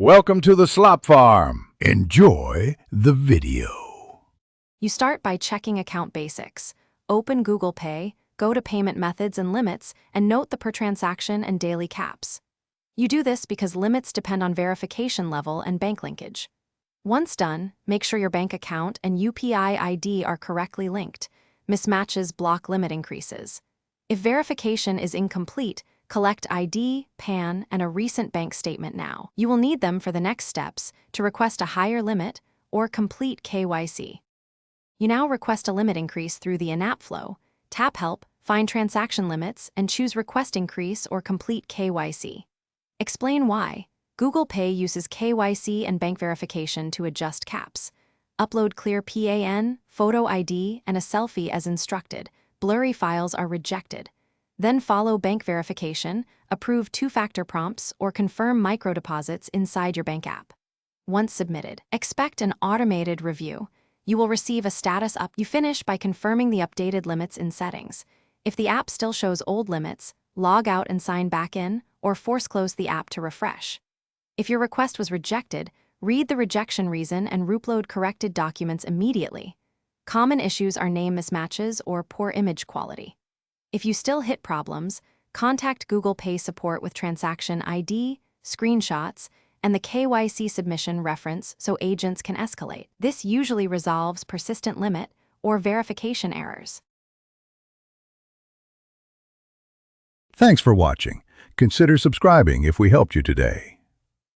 Welcome to the Slop Farm. Enjoy the video. You start by checking account basics. Open Google Pay, go to Payment Methods and Limits, and note the per transaction and daily caps. You do this because limits depend on verification level and bank linkage. Once done, make sure your bank account and UPI ID are correctly linked. Mismatches block limit increases. If verification is incomplete, collect ID, PAN, and a recent bank statement now. You will need them for the next steps to request a higher limit or complete KYC. You now request a limit increase through the in-app flow. Tap Help, find transaction limits, and choose Request Increase or Complete KYC. Explain why. Google Pay uses KYC and bank verification to adjust caps. Upload clear PAN, photo ID, and a selfie as instructed. Blurry files are rejected. Then follow bank verification, approve two-factor prompts, or confirm microdeposits inside your bank app. Once submitted, expect an automated review. You will receive a status update. You finish by confirming the updated limits in settings. If the app still shows old limits, log out and sign back in, or force close the app to refresh. If your request was rejected, read the rejection reason and upload corrected documents immediately. Common issues are name mismatches or poor image quality. If you still hit problems, contact Google Pay support with transaction ID, screenshots, and the KYC submission reference so agents can escalate. This usually resolves persistent limit or verification errors. Thanks for watching. Consider subscribing if we helped you today.